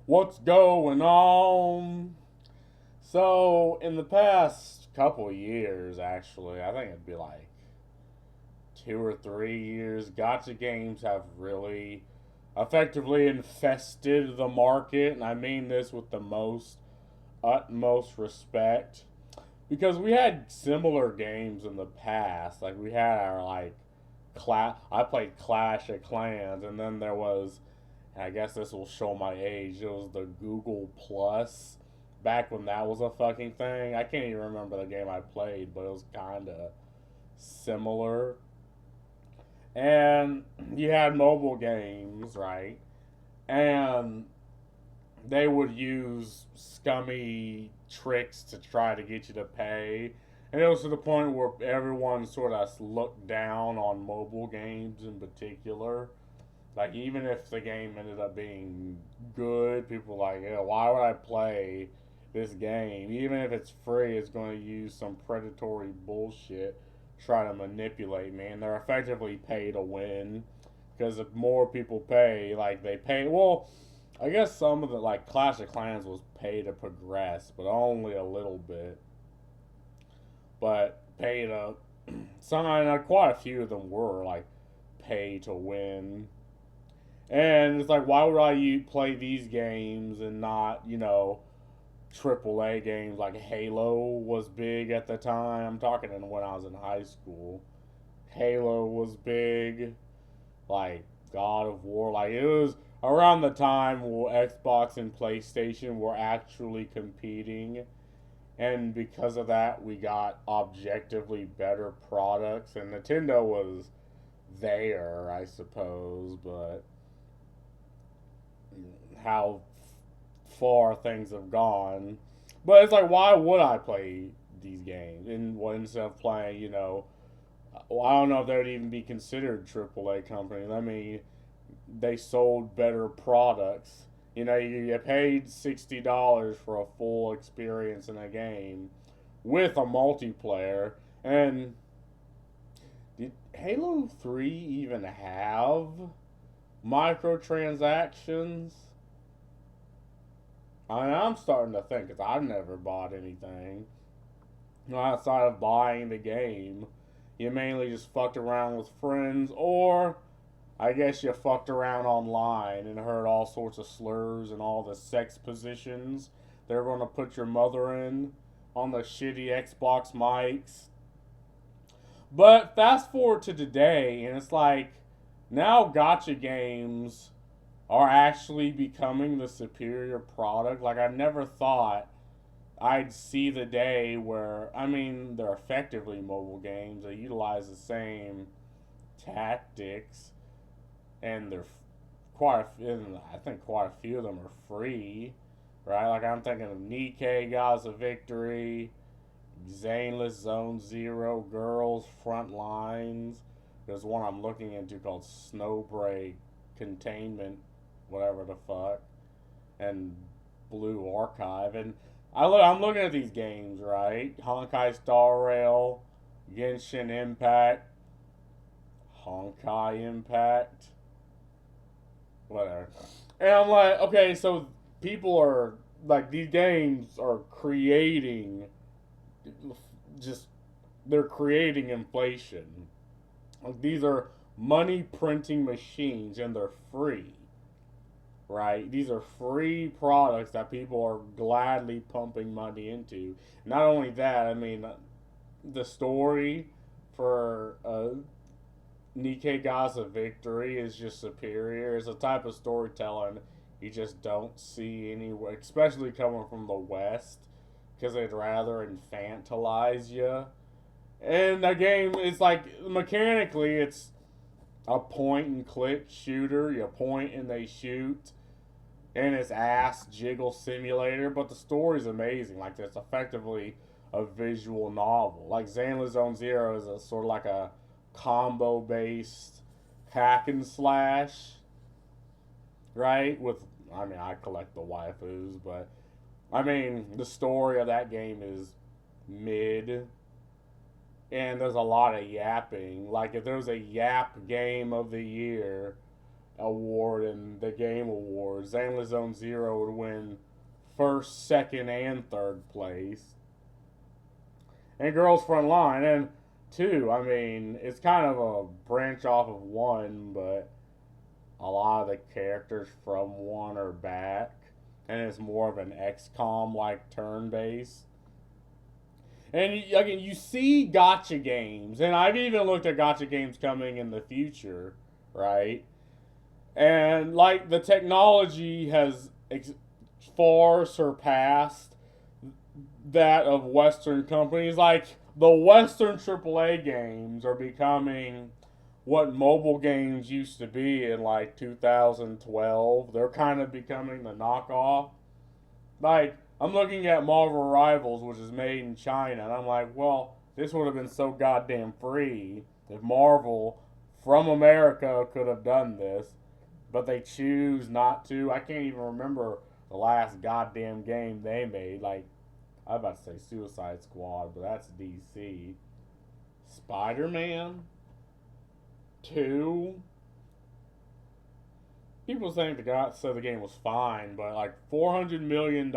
What's going on? So, in the past couple of years, actually, I think it'd be like 2 or 3 years, Gotcha games have really effectively infested the market, and I mean this with the most utmost respect. Because we had similar games in the past. Like, we had our, like, I played Clash of Clans, and then there was, I guess this will show my age. It was the Google Plus back when that was a fucking thing. I can't even remember the game I played, but it was kind of similar. And you had mobile games, right? And they would use scummy tricks to try to get you to pay. And it was to the point where everyone sort of looked down on mobile games in particular. Like, even if the game ended up being good, people were like, yeah, why would I play this game? Even if it's free, it's going to use some predatory bullshit, try to manipulate me. And they're effectively pay to win. Because if more people pay, like, they pay, well, I guess some of the, like, Clash of Clans was pay to progress, but only a little bit. But pay to, some, I know quite a few of them were, like, pay to win. And it's like, why would I play these games and not, AAA games like Halo was big at the time? I'm talking when I was in high school. Halo was big, like God of War. Like, it was around the time where Xbox and PlayStation were actually competing. And because of that, we got objectively better products. And Nintendo was there, I suppose, but how far things have gone. But it's like, why would I play these games? And instead of playing, I don't know if they would even be considered AAA companies. I mean, they sold better products. You paid $60 for a full experience in a game with a multiplayer. And did Halo 3 even have microtransactions? I'm starting to think, because I've never bought anything outside of buying the game. You mainly just fucked around with friends, or I guess you fucked around online and heard all sorts of slurs and all the sex positions they're going to put your mother in on the shitty Xbox mics. But fast forward to today, and it's like, now gotcha games are actually becoming the superior product. Like, I never thought I'd see the day where, I mean, they're effectively mobile games. They utilize the same tactics, and I think quite a few of them are free, right? Like, I'm thinking of Nikkei, Gaza Victory, Zaneless Zone Zero, Girls Front Lines. There's one I'm looking into called Snowbreak Containment, whatever the fuck, and Blue Archive. And I'm looking at these games, right? Honkai Star Rail, Genshin Impact, Honkai Impact, whatever. And I'm like, okay, so people are like, these games are creating just they're creating inflation. Like, these are money printing machines, and they're free, right? These are free products that people are gladly pumping money into. Not only that, I mean, the story for Nikkei Gaza Victory is just superior. It's a type of storytelling you just don't see anywhere, especially coming from the West, because they'd rather infantilize you. And the game is like, mechanically, it's a point and click shooter. You point and they shoot, and it's ass jiggle simulator. But the story's amazing. Like, it's effectively a visual novel. Like, Zanla Zone Zero is a sort of like a combo based hack and slash, right? I mean, I collect the waifus, but I mean, the story of that game is mid, and there's a lot of yapping. Like, if there was a yap game of the year, award and the game awards. Zenless Zone Zero would win first, second, and third place. And Girls Frontline. And two, I mean, it's kind of a branch off of one, but a lot of the characters from one are back. And it's more of an XCOM like turn base. And again, you see gotcha games, and I've even looked at gotcha games coming in the future, right? And like the technology has far surpassed that of Western companies. Like the Western AAA games are becoming what mobile games used to be in like 2012. They're kind of becoming the knockoff. Like I'm looking at Marvel Rivals, which is made in China, and I'm like, well, this would have been so goddamn free if Marvel from America could have done this, but they choose not to. I can't even remember the last goddamn game they made. Like, I was about to say Suicide Squad, but that's DC. Spider-Man 2. People saying said the game was fine, but like $400 million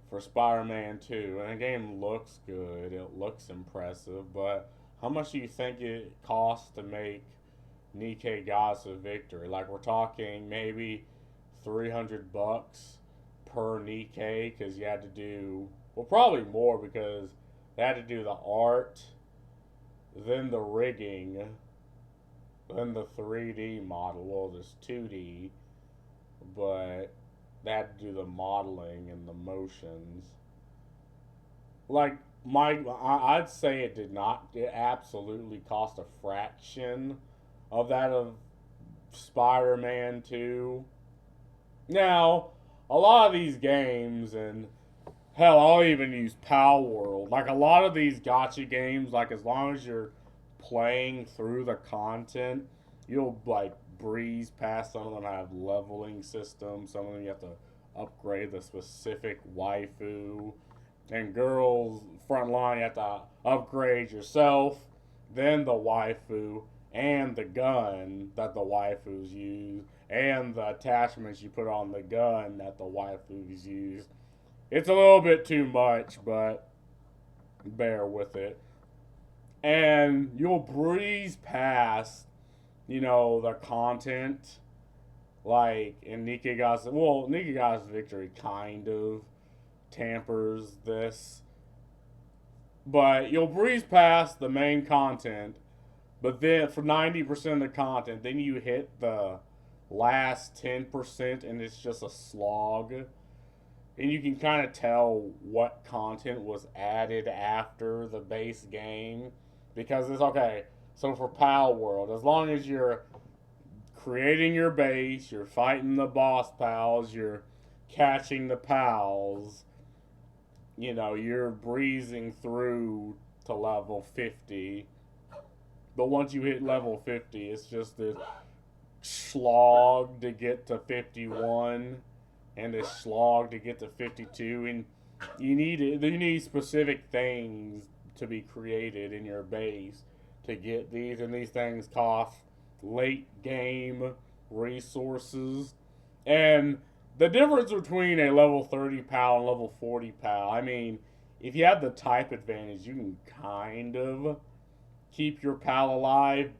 for Spider-Man 2, and the game looks good. It looks impressive, but how much do you think it costs to make Nikkei Gaza Victory? Like we're talking maybe $300 per Nikkei because you had to do probably more because they had to do the art, then the rigging, then the 3D model. Well, there's 2D, but they had to do the modeling and the motions. Like I'd say it did not. It absolutely cost a fraction of that of Spider-Man 2. Now, a lot of these games, and hell, I'll even use Pal World. Like a lot of these gotcha games, like as long as you're playing through the content, you'll like breeze past. Some of them have leveling systems. Some of them you have to upgrade the specific waifu. And Girls Frontline, you have to upgrade yourself, then the waifu, and the gun that the waifus use, and the attachments you put on the gun that the waifus use. It's a little bit too much, but bear with it. And you'll breeze past, the content, like in Nikkeiga's Victory kind of tampers this, but you'll breeze past the main content, but then for 90% of the content, then you hit the last 10% and it's just a slog. And you can kind of tell what content was added after the base game. Because it's okay. So for Pal World, as long as you're creating your base, you're fighting the boss pals, you're catching the pals, you're breezing through to level 50. But once you hit level 50, it's just this slog to get to 51 and this slog to get to 52, and you need specific things to be created in your base to get these, and these things cost late game resources. And the difference between a level 30 pal and level 40 pal, I mean, if you have the type advantage, you can kind of keep your pal alive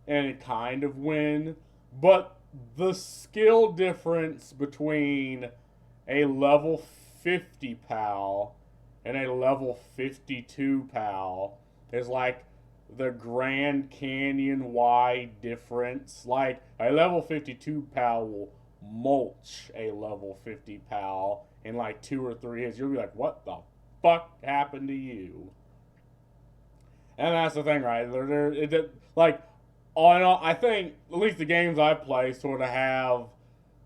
and kind of win, but the skill difference between a level 50 pal and a level 52 pal is like the Grand Canyon wide difference. Like a level 52 pal will mulch a level 50 pal in like 2 or 3 hits. You'll be like, what the fuck happened to you? And that's the thing, right? Like, I think at least the games I play sort of have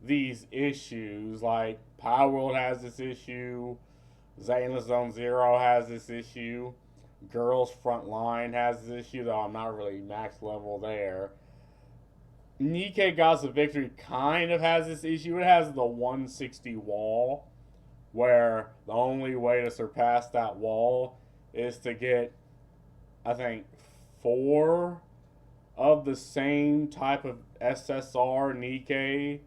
these issues. Like Power World has this issue, Zenless Zone Zero has this issue, Girls Frontline has this issue, though I'm not really max level there. Nikkei Gaza Victory kind of has this issue. It has the 160 wall, where the only way to surpass that wall is to get, I think, 4 of the same type of SSR Nikkei,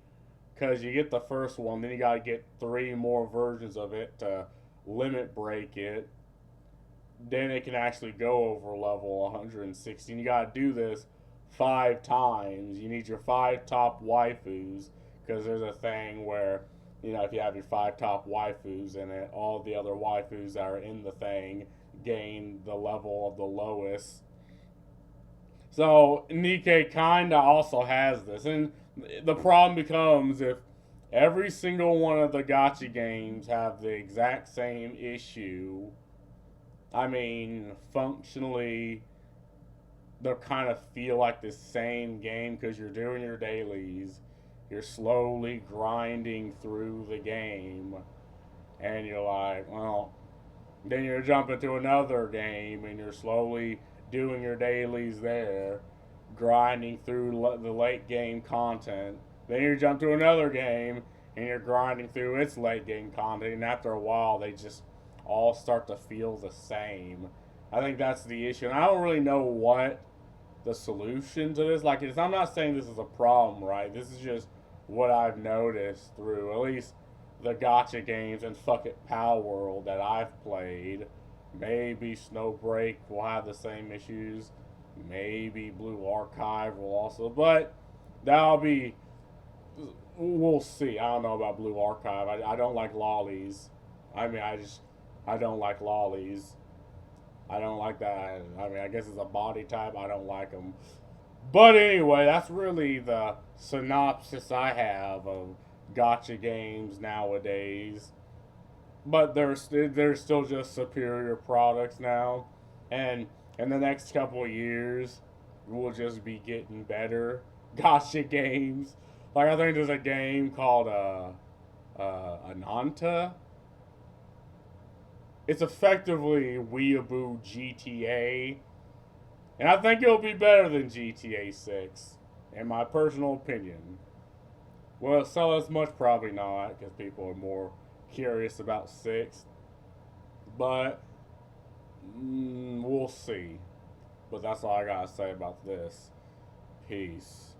because you get the first one, then you gotta get 3 more versions of it to limit break it. Then it can actually go over level 116. You gotta do this 5 times. You need your 5 top waifus, because there's a thing where, if you have your 5 top waifus in it, all the other waifus that are in the thing gain the level of the lowest. So Nikkei kinda also has this, and the problem becomes if every single one of the gotcha games have the exact same issue. I mean, functionally, they kind of feel like the same game because you're doing your dailies, you're slowly grinding through the game, and you're like, well, then you're jumping to another game and you're slowly doing your dailies there, grinding through the late game content. Then you jump to another game and you're grinding through its late game content, and after a while, they just all start to feel the same. I think that's the issue, and I don't really know what the solution to this. Like, I'm not saying this is a problem, right? This is just what I've noticed through at least the gotcha games and Fuck It Pal World that I've played. Maybe Snowbreak will have the same issues. Maybe Blue Archive will also, but that'll be. We'll see. I don't know about Blue Archive. I don't like lollies. I mean, I don't like lollies. I don't like that. I mean, I guess it's a body type. I don't like them. But anyway, that's really the synopsis I have of gotcha games nowadays. But they're still just superior products now, and in the next couple of years, we'll just be getting better gotcha games. Like, I think there's a game called Ananta. It's effectively Weeaboo GTA, and I think it'll be better than GTA 6, in my personal opinion. Will it sell as much? Probably not, because people are more curious about 6. But we'll see. But that's all I gotta say about this. Peace.